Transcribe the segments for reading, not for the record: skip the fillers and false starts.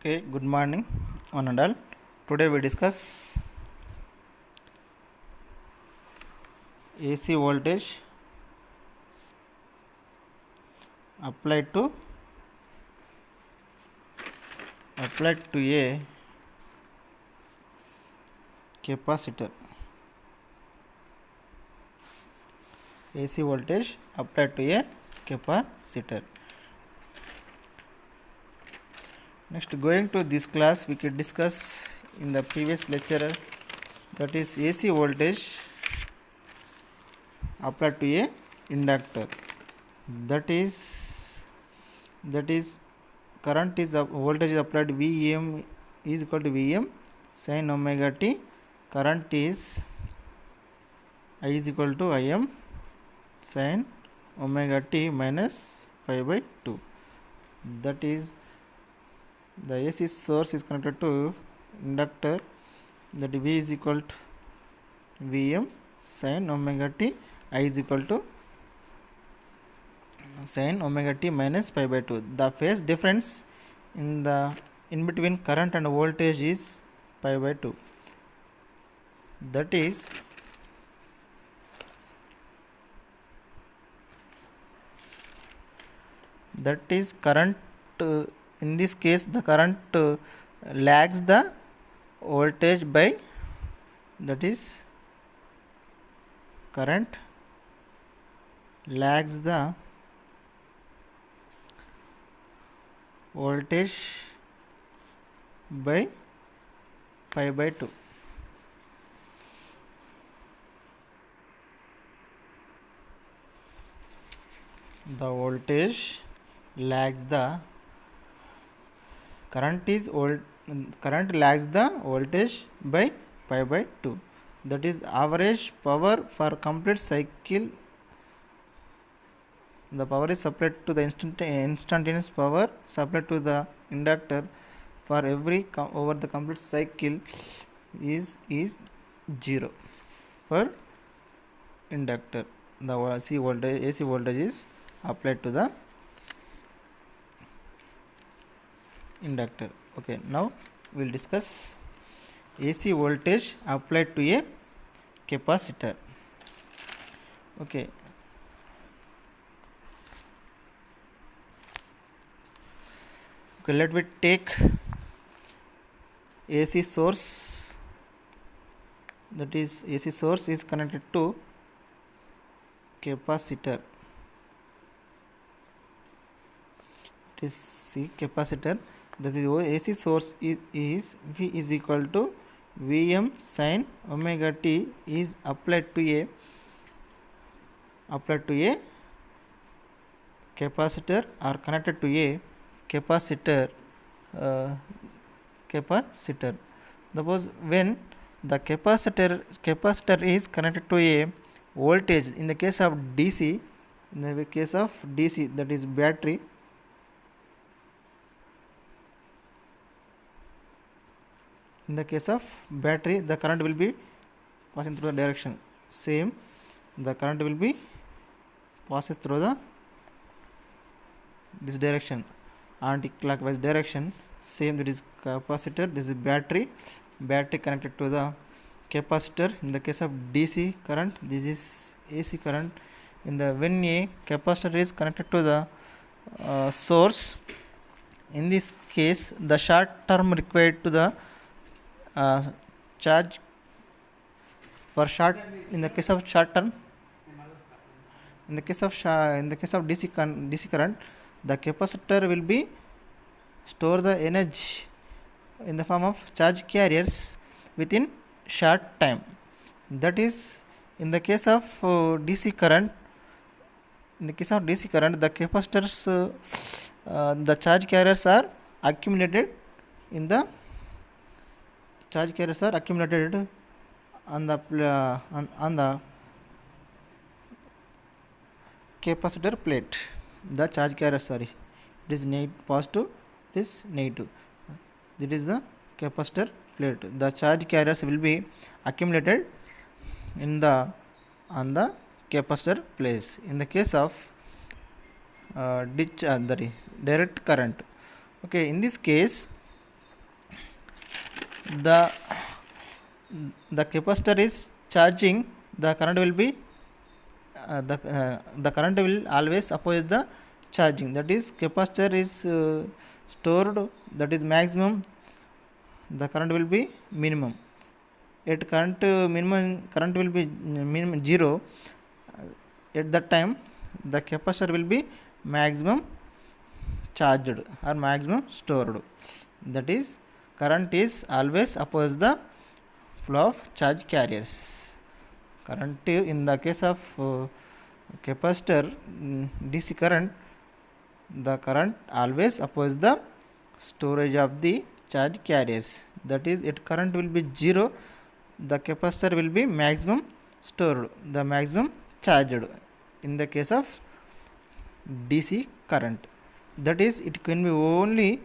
Okay, good morning, one and all. Today we discuss AC voltage applied to a capacitor. AC voltage applied to a capacitor. Next, going to this class, we could discuss in the previous lecture, that is AC voltage applied to a inductor. That is current is voltage is applied Vm is equal to Vm sin omega t. Current is I is equal to Im sin omega t minus pi by 2. That is the AC source is connected to inductor, that V is equal to Vm sin omega t, I is equal to sin omega t minus pi by 2. The phase difference in between current and voltage is pi by 2. That is current. In this case, the current lags the voltage by, that is current lags the voltage by pi by 2. The voltage lags the current lags the voltage by pi by 2. That is average power for complete cycle. The power is supplied to the instantaneous power supplied to the inductor for every over the complete cycle is 0 for inductor. The AC voltage is applied to the inductor. Okay, now we will discuss AC voltage applied to a capacitor. Okay, let me take AC source. That is AC source is connected to capacitor. It is C capacitor. This is AC source is V is equal to Vm sin omega t is applied to a capacitor or connected to a capacitor. Suppose when the capacitor is connected to a voltage, in the case of DC, that is battery. In the case of battery, the current will be passing through the direction same. The current will be passes through this direction, anti-clockwise direction. Same, that is capacitor. This is battery connected to the capacitor. In the case of DC current, this is AC current. When a capacitor is connected to the source, in this case, the short term required to the charge for short. In the case of short term, in the case of DC current, the capacitor will be store the energy in the form of charge carriers within short time. That is, in the case of DC current, the capacitors, the charge carriers are accumulated on the capacitor plate. The charge carriers, it is positive, it is negative. This is the capacitor plate. The charge carriers will be accumulated on the capacitor place. In the case of direct current, okay, in this case the the capacitor is charging, the current will be the current will always oppose the charging. That is, capacitor is stored, that is maximum, the current will be minimum. At current minimum, current will be minimum 0. At that time the capacitor will be maximum charged or maximum stored. That is, current is always oppose the flow of charge carriers. Current in the case of capacitor, DC current, the current always oppose the storage of the charge carriers. That is, its current will be 0, the capacitor will be maximum stored, the maximum charged in the case of DC current. That is, it can be only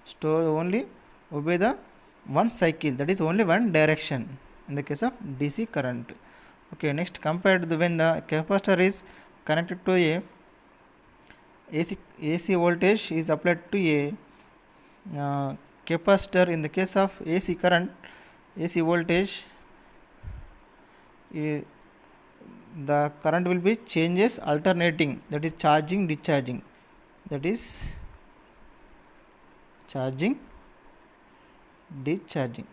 store, only obey the one cycle, that is only one direction in the case of DC current. Okay, next, compared to when the capacitor is connected to a AC voltage is applied to a capacitor. In the case of AC current, AC voltage, the current will be changes alternating, that is charging, discharging, that is charging, discharging.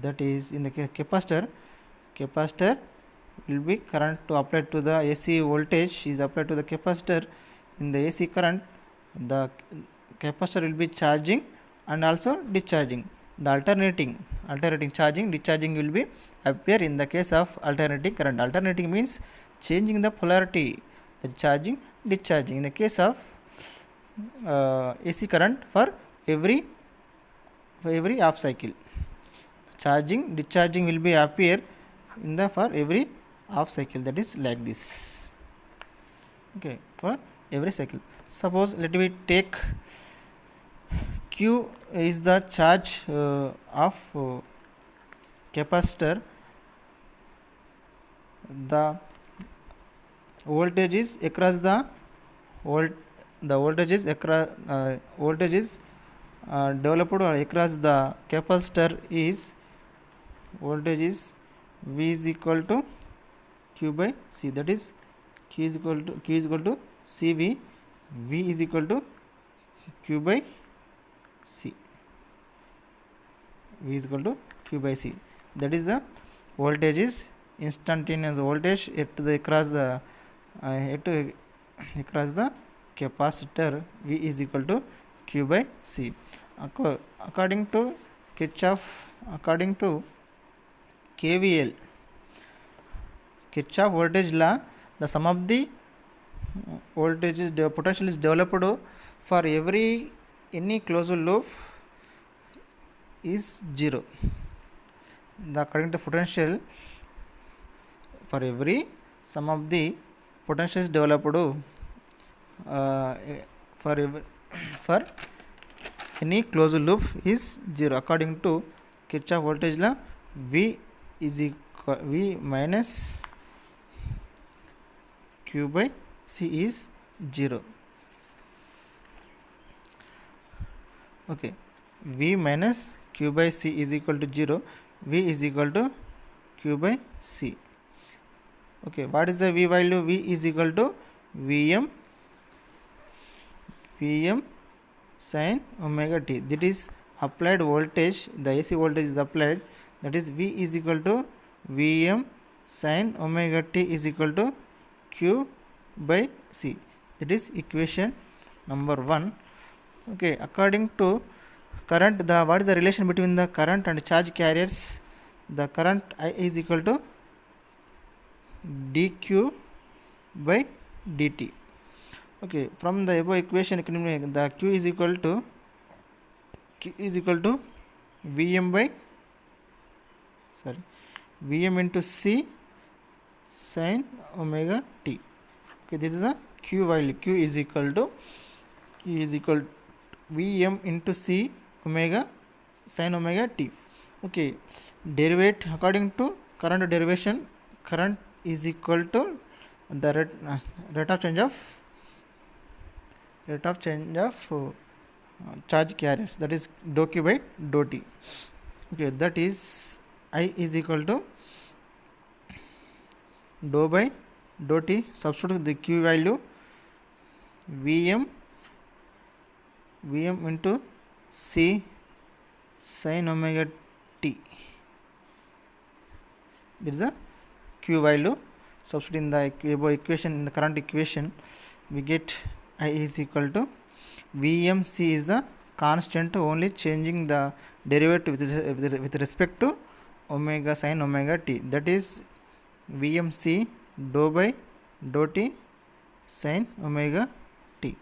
That is, in the capacitor will be current to apply to the AC voltage is applied to the capacitor. In the AC current, the capacitor will be charging and also discharging. The alternating charging, discharging will be appear in the case of alternating current. Alternating means changing the polarity, the charging, discharging. In the case of AC current, for every half cycle, charging, discharging will be appear in the for every half cycle, that is like this. Okay, for every cycle. Suppose let me take Q is the charge of capacitor. The voltage is across the voltage is across voltage is developed across the capacitor is voltage is V is equal to Q by C. That is, Q is equal to CV, V is equal to Q by C. V is equal to Q by C. That is, the voltage is instantaneous voltage at the across the capacitor. V is equal to Q by C. According to Kirchhoff, according to KVL, Kirchhoff voltage law, the sum of the voltage is potential is developed for every any closed loop is 0. The according to potential, for every sum of the potential is developed for any closed loop is 0. According to Kirchhoff voltage law, V is equal V minus Q by C is 0. Okay, V minus Q by C is equal to 0. V is equal to Q by C. Okay, what is the V value? V is equal to Vm sin omega t. That is applied voltage, the AC voltage is applied, that is V is equal to Vm sin omega t is equal to Q by C. It is equation number 1. Okay, according to current, the what is the relation between the current and charge carriers? The current I is equal to dq by dt. Okay, from the above equation, the Q is equal to Vm by Vm into C sin omega t. Okay, this is the Q value. Q is equal to Vm into C omega sin omega t. Okay, derivate according to current derivation, current is equal to the rate of change of charge carriers, that is dou q by dou t. Okay, that is I is equal to dou by dou t. Substitute the q value Vm into c sin omega t. This is the q value. Substitute in the above equation, in the current equation, we get I is equal to Vmc is the constant, only changing the derivative with respect to omega sin omega t. That is Vmc dou by dou t sin omega t.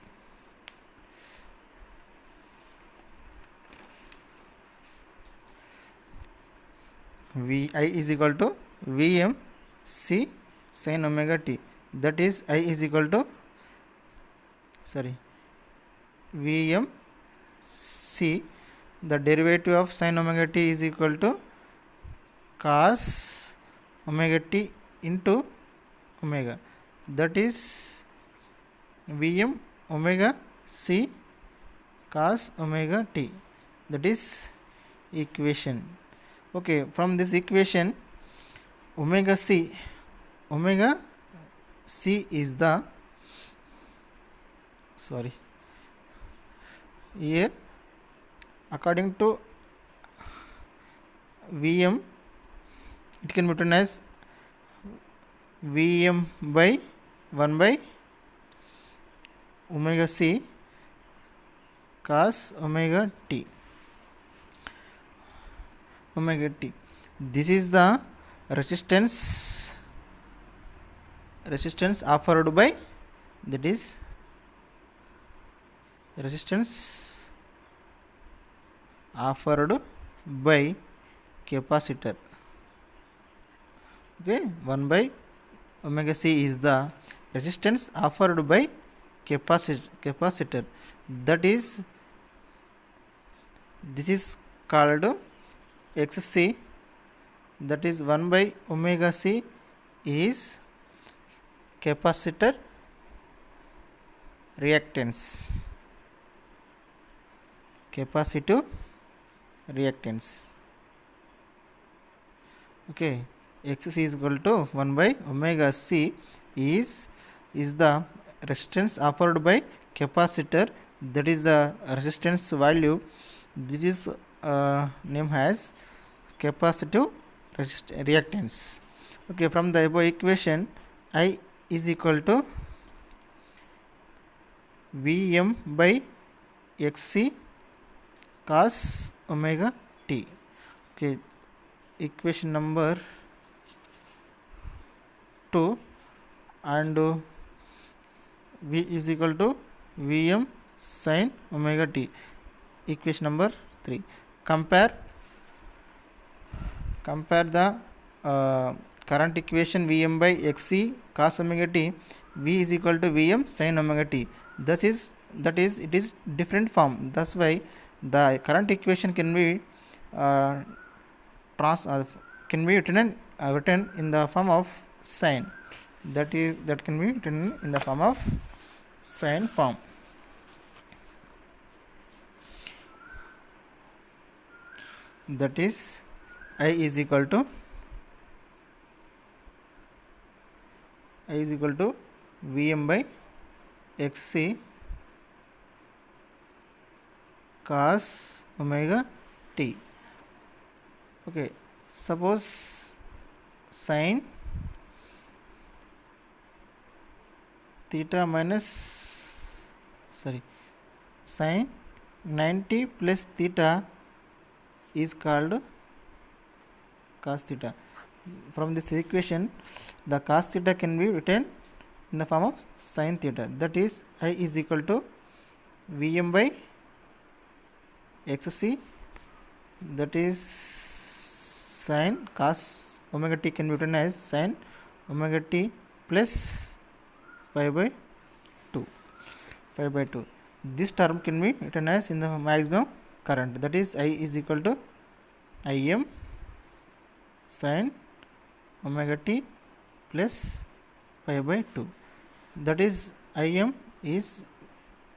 I is equal to Vmc sin omega t. That is I is equal to Vmc, the derivative of sin omega t is equal to cos omega t into omega. That is Vm omega c cos omega t. That is equation. Okay, from this equation, omega c is the here according to Vm, it can be written as Vm by 1 by omega c cos omega t. This is the resistance offered by, that is resistance offered by capacitor. Okay, 1 by omega c is the resistance offered by capacitor. That is, this is called xc. That is 1 by omega c is capacitor reactance. Capacitive reactance. Okay, xc is equal to 1 by omega c is the resistance offered by capacitor. That is the resistance value. This is named as capacitive reactance. Okay, from the above equation, I is equal to Vm by xc cos omega t. Okay, equation number 2, and V is equal to Vm sin omega t. Equation number 3. Compare the current equation Vm by xc cos omega t. V is equal to Vm sin omega t. That is it is different form. That's why the current equation can be written in the form of sine. That can be written in the form of sine form. That is I is equal to Vm by xc cos omega t. Okay, suppose sin theta minus sin 90 plus theta is called cos theta. From this equation, the cos theta can be written in the form of sin theta. That is I is equal to Vm by xc, that is sin cos omega t can be written as sin omega t plus pi by 2. This term can be written as in the maximum current. That is I is equal to Im sin omega t plus pi by 2. That is Im is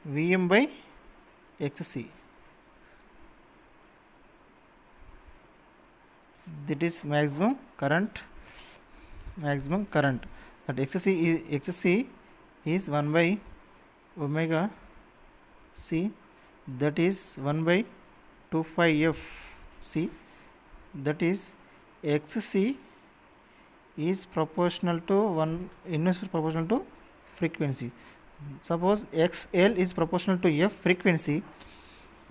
Vm by xc, that is maximum current, that xc is 1 by omega c, that is 1 by 2 pi f c, that is xc is proportional to 1 inversely proportional to frequency. Suppose xl is proportional to f frequency,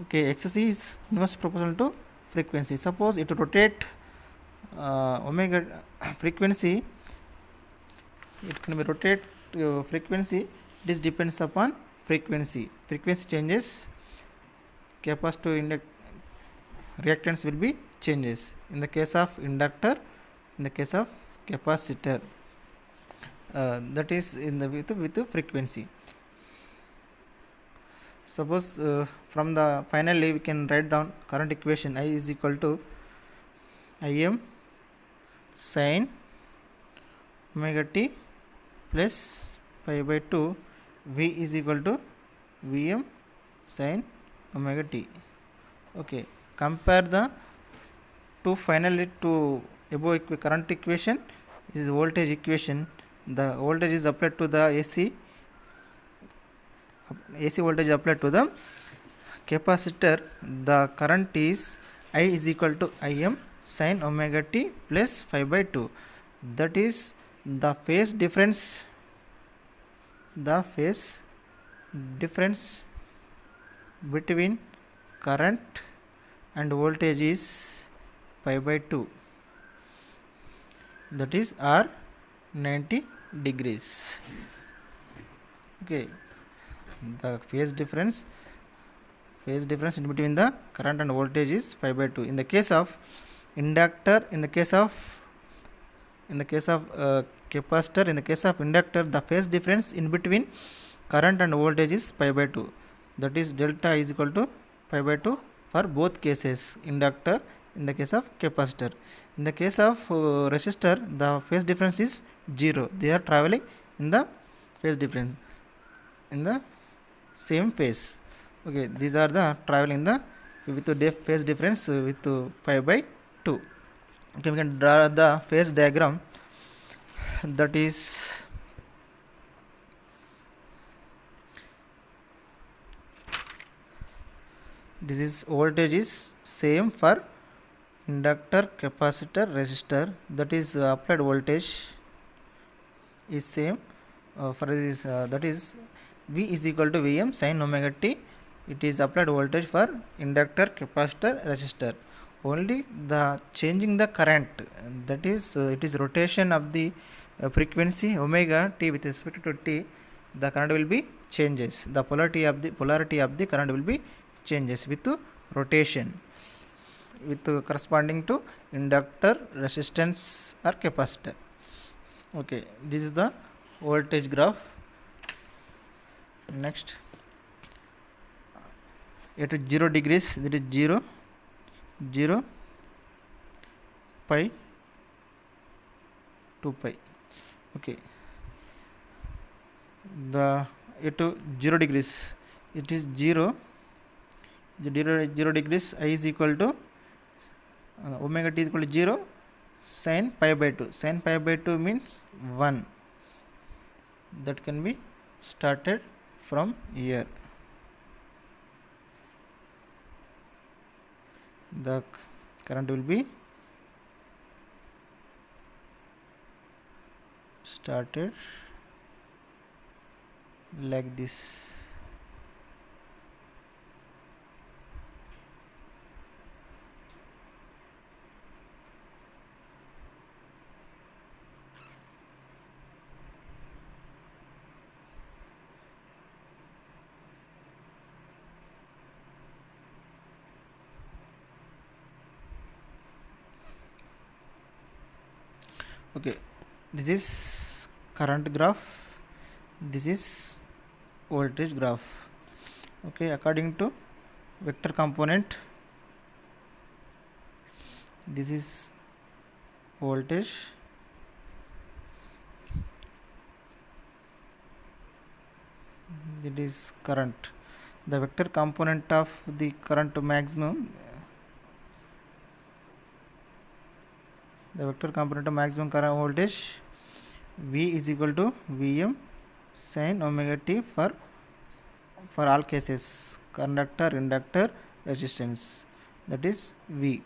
okay, xc is inversely proportional to frequency. Suppose it rotate omega frequency, it can be rotate frequency. This depends upon frequency changes, capacitor reactance will be changes in the case of inductor, in the case of capacitor, that is in the with the frequency. Suppose from the finally we can write down current equation. I is equal to Im sin omega t plus pi by 2, V is equal to Vm sin omega t. Okay, compare the two finally to above current equation is voltage equation. The voltage is applied to the AC voltage applied to the capacitor. The current is I is equal to Im sin omega t plus 5 by 2, that is the phase difference between current and voltage is pi by 2, that is R 90 degrees. Okay, the phase difference in between the current and voltage is pi by 2. In the case of inductor, in the case of capacitor, in the case of inductor, the phase difference in between current and voltage is pi by 2, that is delta is equal to pi by 2 for both cases, inductor, in the case of capacitor. In the case of resistor, the phase difference is 0. They are traveling in the phase difference in the same phase. Okay, these are the traveling the with the phase difference with pi by 2. Okay, we can draw the phase diagram, that is this is voltage is same for inductor, capacitor, resistor, that is applied voltage is same for this, that is V is equal to Vm sin omega t. It is applied voltage for inductor, capacitor, resistor. Only the changing the current, that is it is rotation of the frequency omega t with respect to t, the current will be changes, the polarity of the current will be changes with rotation, with corresponding to inductor, resistance or capacitor. Okay, this is the voltage graph. Next, at 0 degrees, that is 0 pi 2 pi. Okay, the at 0 degrees, it is 0 degrees, I is equal to omega t is equal to 0 sin pi by 2. Sin pi by 2 means 1. That can be started from here. The current will be started like this. Okay, this is current graph, this is voltage graph. Okay, according to vector component, this is voltage, it is current. the vector component of the current maximum, the vector component of maximum current voltage V is equal to Vm sin omega t for all cases, conductor, inductor, resistance, that is V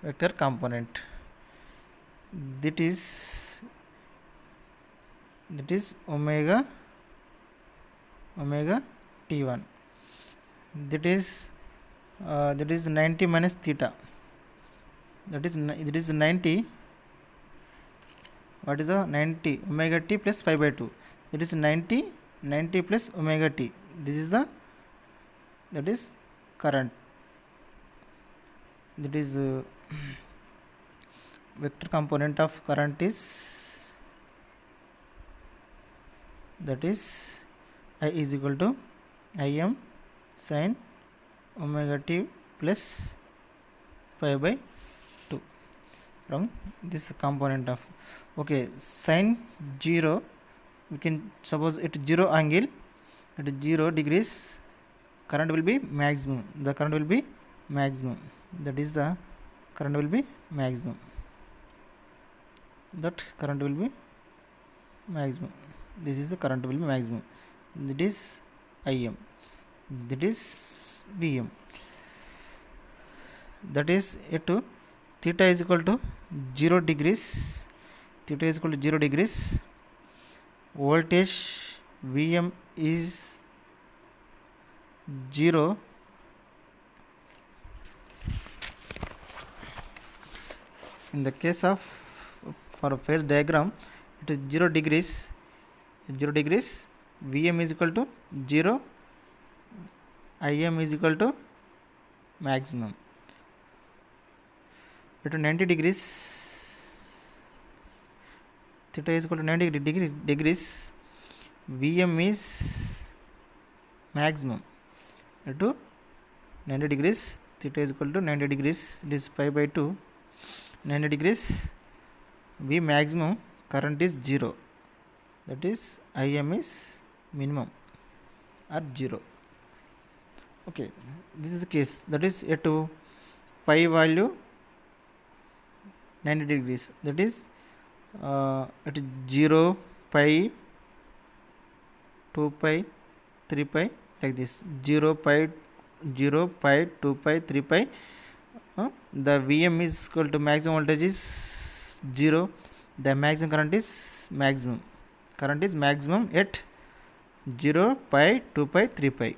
vector component. That is omega t1, that is 90 minus theta, that is 90. What is the 90? Omega t plus 5 by 2, it is 90 plus omega t. This is that is current, that is vector component of current is, that is I is equal to Im sin omega t plus 5 by 2 from this component of, okay, sin 0, we can suppose at 0 angle, at 0 degrees, current will be maximum, the current will be maximum, that is the current will be maximum, that current will be maximum, this is the current will be maximum, that is Im, that is Vm, that is at theta is equal to 0 degrees, theta is equal to 0 degrees, voltage Vm is 0, in the case of for a phase diagram, it is 0 degrees, Vm is equal to 0, Im is equal to maximum. At 90 degrees, theta is equal to 90 degrees, Vm is maximum. At 90 degrees, theta is equal to 90 degrees, it is pi by 2, 90 degrees, V maximum, current is 0, that is Im is minimum or 0. Okay, this is the case, that is at pi value 90 degrees, that is at 0, pi, 2 pi, 3 pi, like this, 0 pi, 2 pi, 3 pi, the Vm is equal to maximum voltage is 0, the maximum current is maximum, at 0, pi, 2 pi, 3 pi,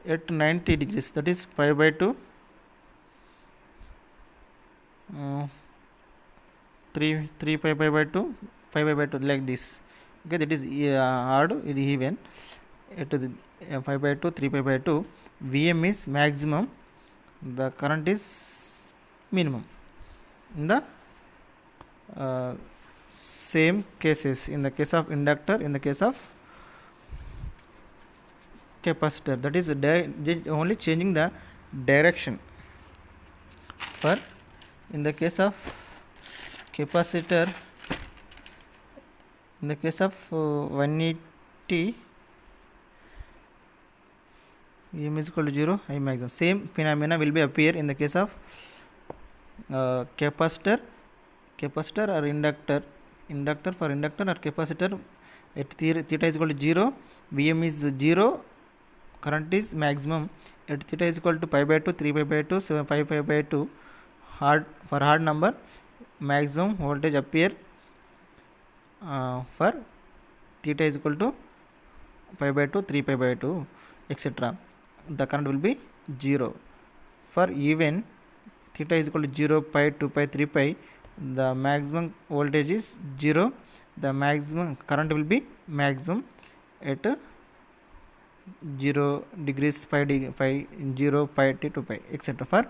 at 90 degrees, that is pi by 2, 3 pi by 2, 5 by 2, like this. Okay, that is odd, it is even. At 5 by 2, 3 pi by 2, Vm is maximum, the current is minimum. In the same cases, in the case of inductor, in the case of capacitor, that is only changing the direction. For in the case of capacitor, in the case of 180, Vm is equal to 0, I maximum. Same phenomena will be appear in the case of capacitor or inductor. For inductor or capacitor, at theta is equal to 0, Vm is 0, current is maximum. At theta is equal to pi by 2, 3 pi by 2, 7, 5 pi by 2, for hard number, maximum voltage appear for theta is equal to pi by 2, 3 pi by 2, etc. The current will be 0. For even theta is equal to 0, pi, 2 pi, 3 pi, the maximum voltage is 0, the maximum current will be maximum at 0 degrees, 0, pi, 2 pi, etc. for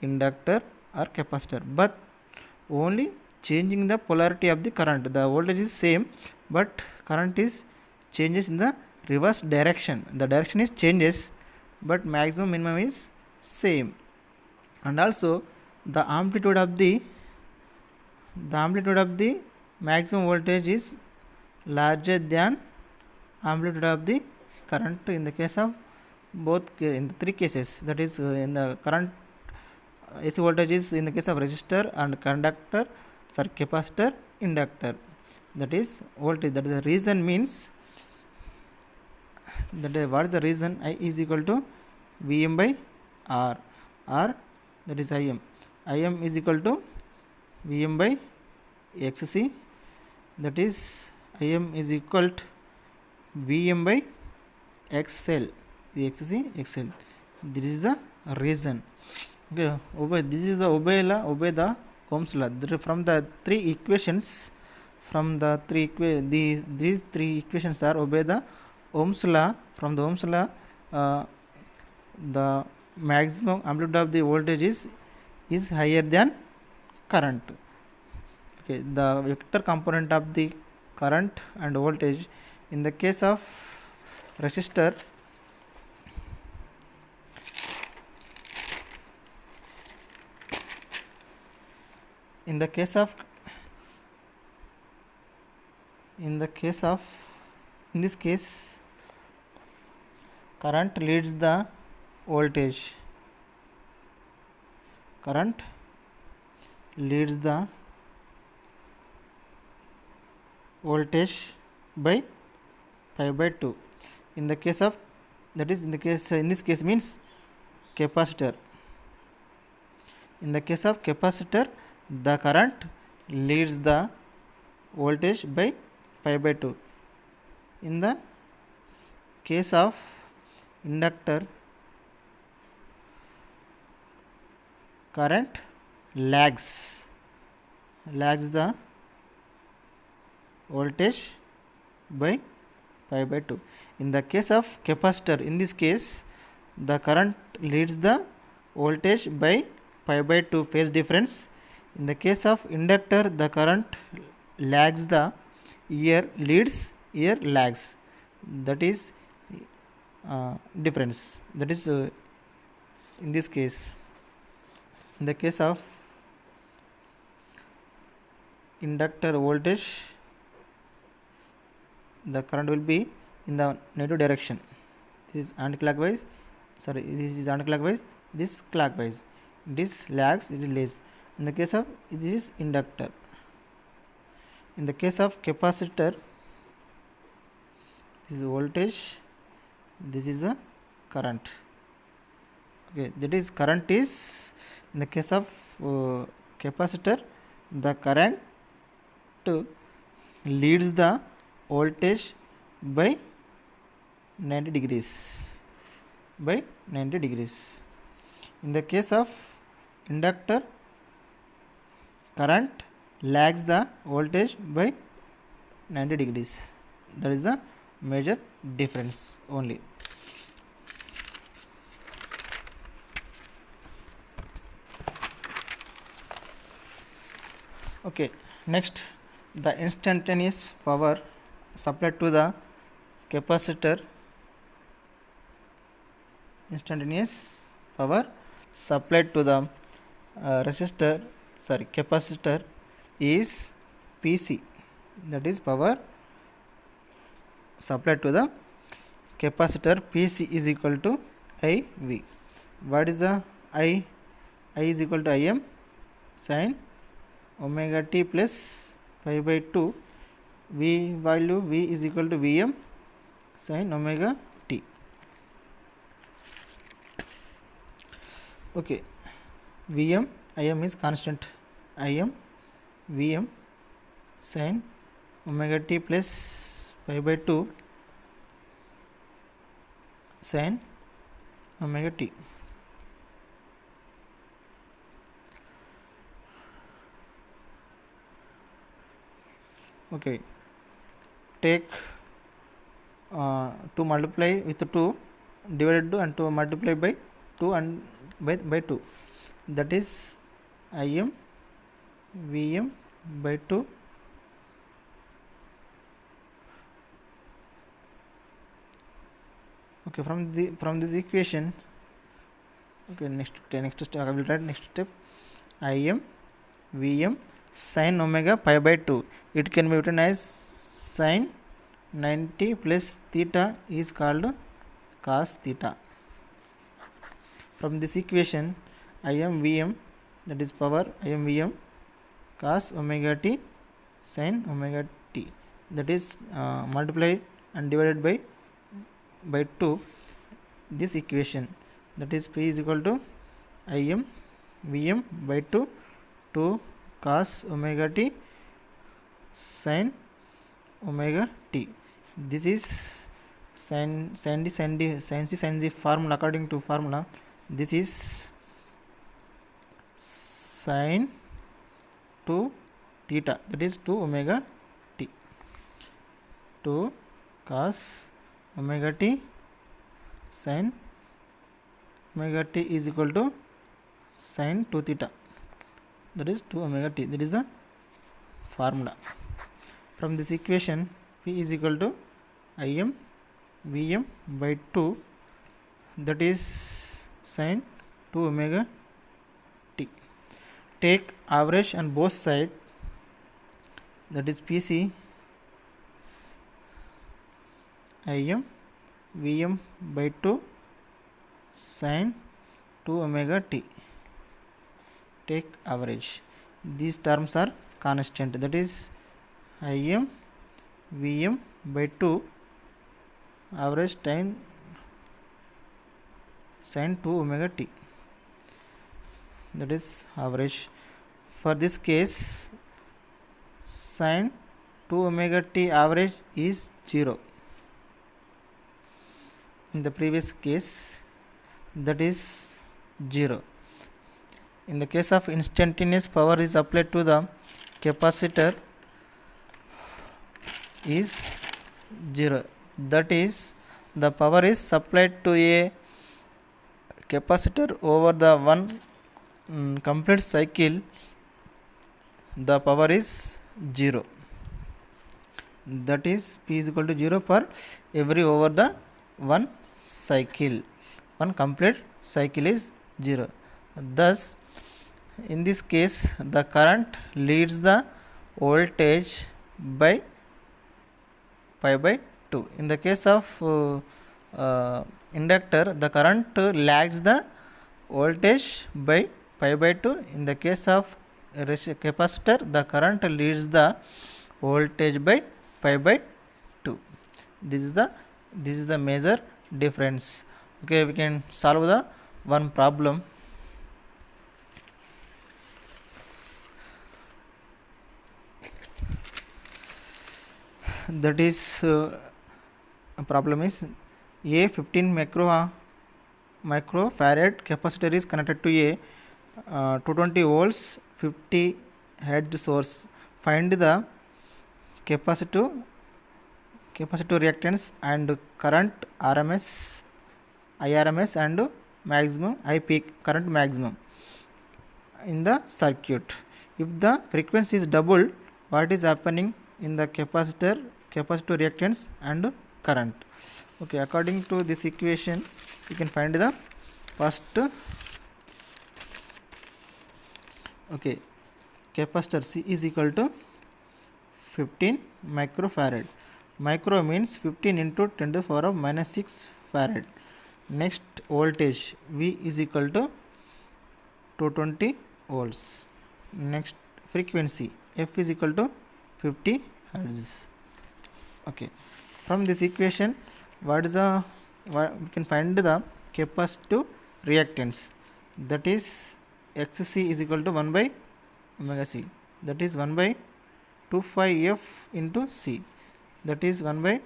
inductor or capacitor. But only changing the polarity of the current, the voltage is same, but current is changes in the reverse direction. The direction is changes, but maximum minimum is same. And also the amplitude of the maximum voltage is larger than amplitude of the current in the case of in the three cases, that is in the current AC voltage is in the case of resistor and conductor, sorry, capacitor, inductor, that is voltage. That is the reason, means that what is the reason? I is equal to Vm by R, that is Im is equal to Vm by Xc, that is Im is equal to Vm by XL, the Xc XL. This is the reason. Okay, this is the obey the Ohm's law. From the three equations, these three equations are obey the Ohm's law. From the Ohm's law, the maximum amplitude of the voltage is higher than current. Okay, the vector component of the current and voltage in the case of resistor, in this case current leads the voltage, by pi by 2. In the case of, that is in this case means capacitor. In the case of capacitor, the current leads the voltage by pi by 2. In the case of inductor, current lags the voltage by pi by 2. In the case of capacitor, in this case the current leads the voltage by pi by 2 phase difference. In the case of inductor, the current lags the leads lags, that is difference. That is in this case. In the case of inductor voltage, the current will be in the negative direction. This is anti-clockwise, this clockwise. This lags, it is leads. In the case of this is inductor. In the case of capacitor, this is voltage, this is the current. Okay, that is current is, in the case of capacitor, the current leads the voltage by 90 degrees. In the case of inductor, current lags the voltage by 90 degrees. That is the major difference only. Okay, next, the instantaneous power supplied to the capacitor. Instantaneous power supplied to the capacitor is PC, that is power supplied to the capacitor. PC is equal to IV. What is the I? I is equal to Im sin omega t plus pi by 2. V value, V is equal to Vm sin omega t. Okay, Im is constant. Vm sin omega t plus pi by 2 sin omega t. Okay, take 2 multiply with 2 divided to and 2 multiply by 2 and by 2, that is Im Vm by 2 okay. From this equation, okay, next step I will write. Next step, Im Vm sin omega pi by 2, it can be written as sin 90 plus theta is called cos theta. From this equation, Im Vm, that is power Im Vm cos omega t sin omega t, that is multiplied and divided by 2 this equation, that is P is equal to Im Vm by 2 cos omega t sin omega t. This is sin the formula. According to formula, this is sin 2 theta, that is 2 omega t, 2 cos omega t sin omega t is equal to sin 2 theta, that is 2 omega t. That is the formula. From this equation, P is equal to Im Vm by 2, that is sin 2 omega t. Take average on both sides, that is Pc Im Vm by 2 sin 2 omega t. Take average. These terms are constant, that is Im Vm by 2 average time sin 2 omega t, that is average. For this case, sin 2 omega t average is 0. In the previous case, that is 0. In the case of instantaneous power is applied to the capacitor is 0, that is the power is supplied to a capacitor over the one complete cycle, the power is 0, that is P is equal to 0 for every over the one cycle. One complete cycle is 0. Thus, in this case, the current leads the voltage by pi by 2. In the case of inductor, the current lags the voltage by pi by 2. In the case of capacitor, the current leads the voltage by pi by 2. This is the major difference. Okay, we can solve the one problem. That is problem is a 15 microfarad capacitor is connected to a 220 volts 50 hertz source. Find the capacitor reactance and current RMS, IRMS and maximum I peak current maximum in the circuit. If the frequency is doubled, what is happening in the capacitor reactance and current? Okay, according to this equation, you can find the first. Okay, capacitor C is equal to 15 microfarad. Micro means 15 into 10 to the power of minus 6 farad. Next, voltage V is equal to 220 volts. Next, frequency F is equal to 50 hertz. Okay, from this equation, we can find the capacitive reactance, that is XC is equal to 1 by omega C, that is 1 by 2 phi F into C, that is 1 by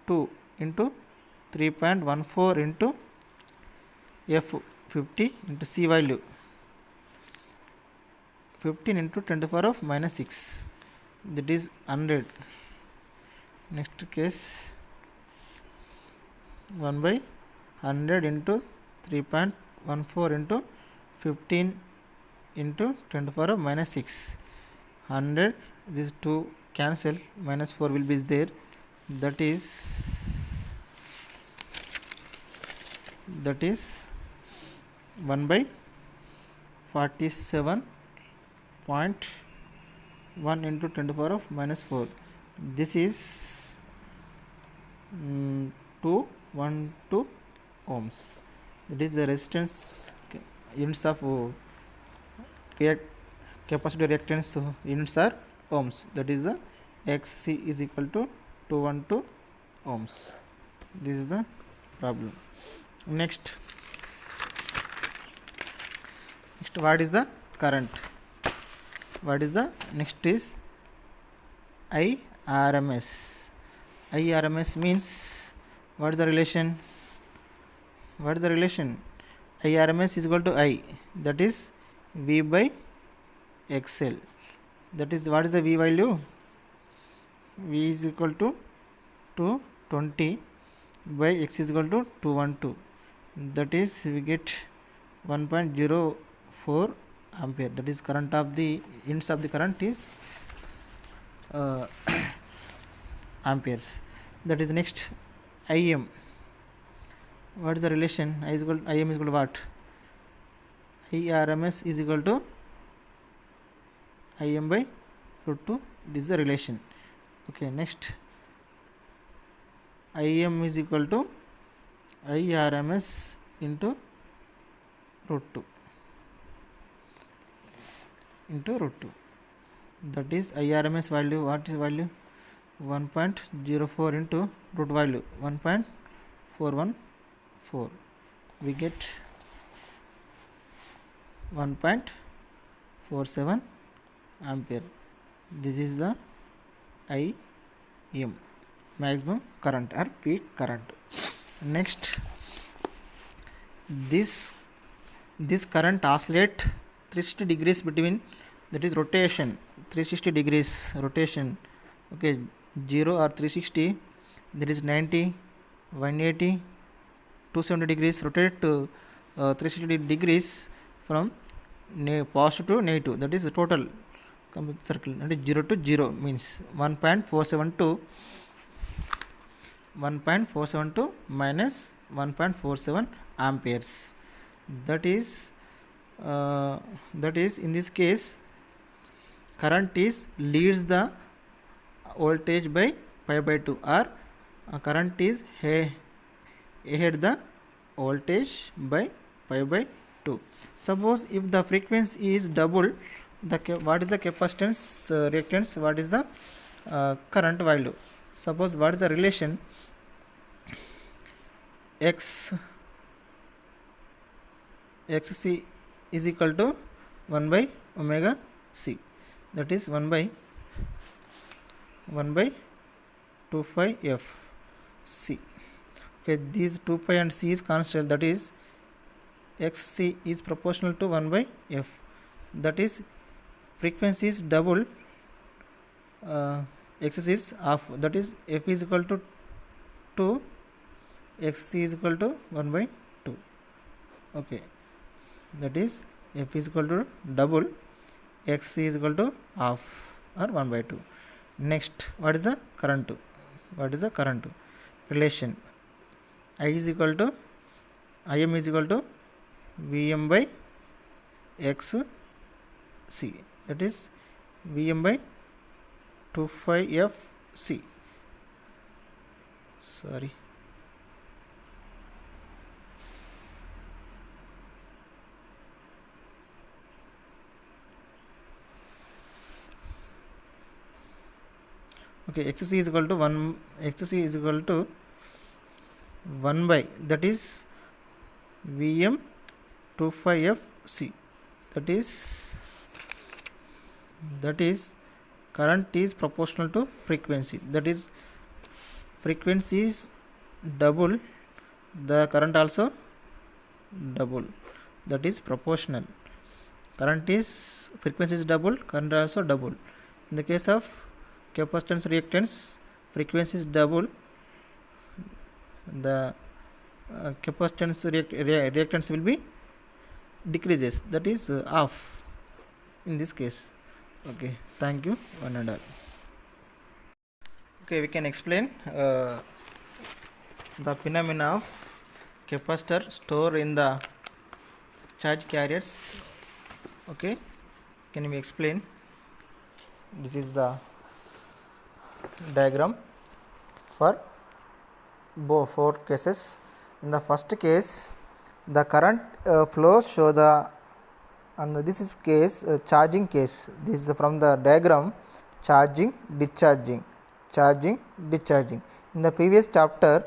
2 into 3.14 into F 50 into C value 15 into 10 to the power of minus 6, that is 100. Next case, 1 by 100 into 3.14 into 15 into 10 to the power of minus 6. 100, these two cancel, minus 4 will be there, that is 1 by 47.1 into 10 to the power of minus 4. This is 212 ohms. That is the resistance units of capacitor reactance units are ohms. That is the xc is equal to 212 ohms. This is the problem. Next, what is the current? What is the next is IRMS. IRMS means, what is the relation? What is the relation? IRMS is equal to I, that is V by XL. That is, what is the V value? V is equal to 220 by X is equal to 212. That is, we get 1.04 ampere. That is current of the units of the current is amperes. That is next IM. What is the relation? IM is equal to what? IRMS is equal to IM by root 2. This is the relation. Okay, next IM is equal to IRMS into root 2 into root 2. That is IRMS value. What is value? 1.04 into root value 1.414. We get 1.47 ampere. This is the IM, maximum current or peak current. Next, this current oscillate 360 degrees between, that is rotation, 360 degrees rotation. Okay, 0 or 360, there is 90, 180, 270 degrees, rotate to 360 degrees from positive to negative. That is the total circle. That is 0 to 0 means 1.472 minus 1.47 amperes. That is in this case, current is leads the voltage by pi by 2, or current is ahead the voltage by pi by 2. Suppose if the frequency is double, what is the capacitance reactance? What is the current value? Suppose, what is the relation? XC is equal to 1 by omega c. That is 1 by 2 pi f c. Okay, these 2 pi and c is constant. That is xc is proportional to 1 by f. That is, frequency is double, xc is half. That is, f is equal to 2, xc is equal to 1 by 2. Okay, that is, f is equal to double, xc is equal to half or 1 by 2. Next, what is the current? What is the current relation? Im is equal to Vm by Xc. That is Vm by 2 pi f c. Sorry. Okay, xc is equal to 1. Xc is equal to 1 by, that is Vm 2 pi f c. That is current is proportional to frequency. That is, frequency is double, the current also double. That is proportional. Frequency is double, current also double. In the case of capacitance reactance, frequency is double, the capacitance reactance will be decreases. That is half in this case. Okay, thank you one and all. Okay, we can explain the phenomena of capacitor store in the charge carriers. Okay, can we explain? This is the diagram for both 4 cases. In the first case, the current flows show the, and this is case charging case. This is from the diagram, charging, discharging, charging, discharging. In the previous chapter,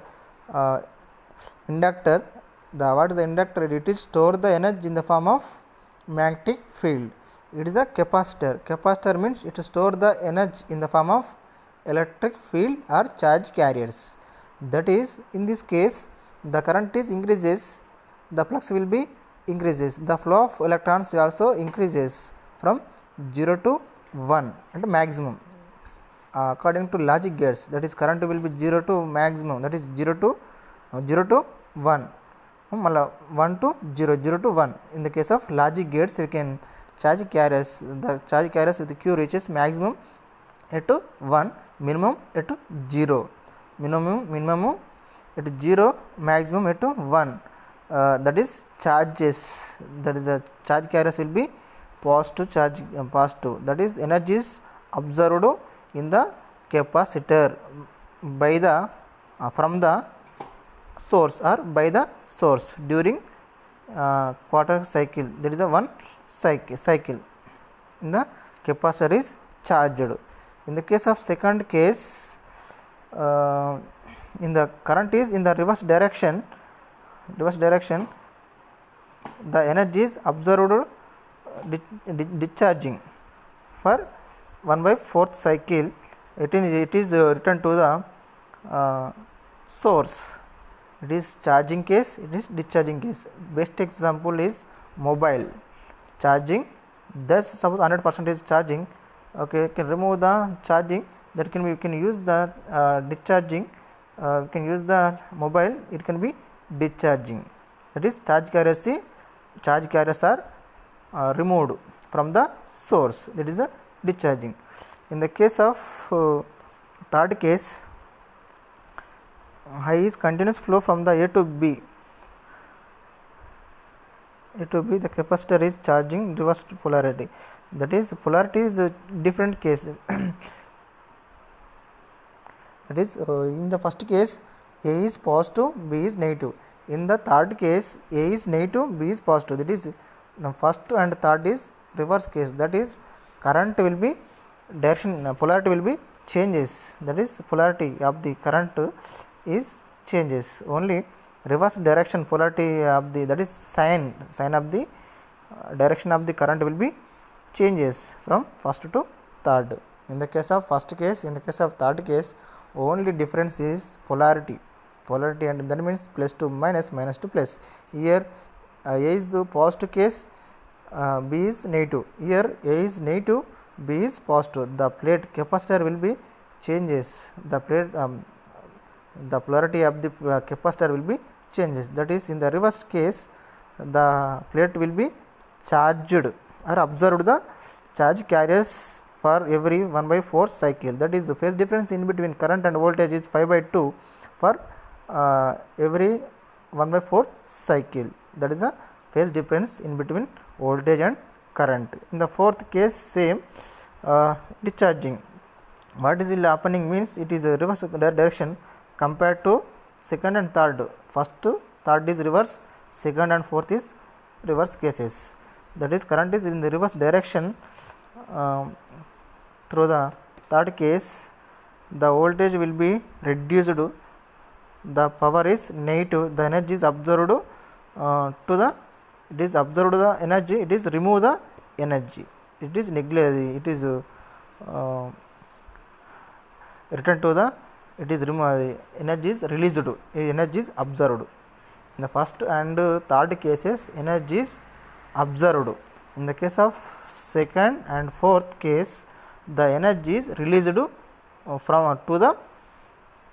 inductor, what is the inductor? It is store the energy in the form of magnetic field. It is a capacitor. Capacitor means it store the energy in the form of electric field or charge carriers. That is, in this case, the current is increases, the flux will be increases, the flow of electrons also increases from 0 to 1 and maximum. According to logic gates, that is current will be 0 to maximum, that is 0 to 1, 1 to 0, 0 to 1. In the case of logic gates, you can charge carriers, the charge carriers with Q reaches maximum at 1, minimum at 0, minimum at 0, maximum at 1. That is charges, that is the charge carriers will be positive charge, positive, that is energy is observed in the capacitor by the from the source or by the source during quarter cycle, that is a one cycle in the capacitor is charged. In the case of second case, in the current is in the reverse direction, the energy is observed discharging for 1/4 cycle. It is returned to the source. It is charging case, it is discharging case. Best example is mobile charging. Thus suppose 100% is charging, okay, you can remove the charging, that can be, you can use the discharging, you can use the mobile, it can be discharging. That is charge carriers are removed from the source, that is the discharging. In the case of third case, high is continuous flow from the A to B. The capacitor is charging reverse polarity, that is polarity is a different case. That is in the first case A is positive, B is negative. In the third case A is negative, B is positive. That is the first and third is reverse case, that is current will be direction, polarity will be changes, that is polarity of the current is changes, only reverse direction polarity of the, that is sign of the direction of the current will be changes from first to third. In the case of first case, in the case of third case, only difference is polarity, and that means plus to minus, minus to plus. Here A is the positive case, B is negative. Here A is negative, B is positive. The plate capacitor will be changes, the plate the polarity of the capacitor will be changes. That is in the reverse case, the plate will be charged or observed the charge carriers for every 1/4 cycle. That is the phase difference in between current and voltage is pi/2 for every 1/4 cycle. That is the phase difference in between voltage and current. In the fourth case, same discharging. What is happening means it is a reverse direction compared to second and third. First, third is reverse, second and fourth is reverse cases. That is current is in the reverse direction. Through the third case, the voltage will be reduced, the power is negative, the energy is observed it is observed the energy, it is remove the energy, it is neglect, it is return to the, it is remove, energy is released, energy is observed. In the first and third cases, energy is observed. In the case of second and fourth case, the energy is released from to the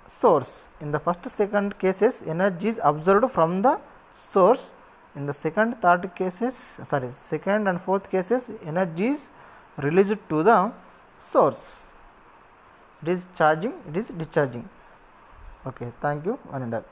source. In the first second cases, energy is observed from the source. In the second and fourth cases, energy is released to the source. It is charging, it is discharging. Okay, thank you, one and all.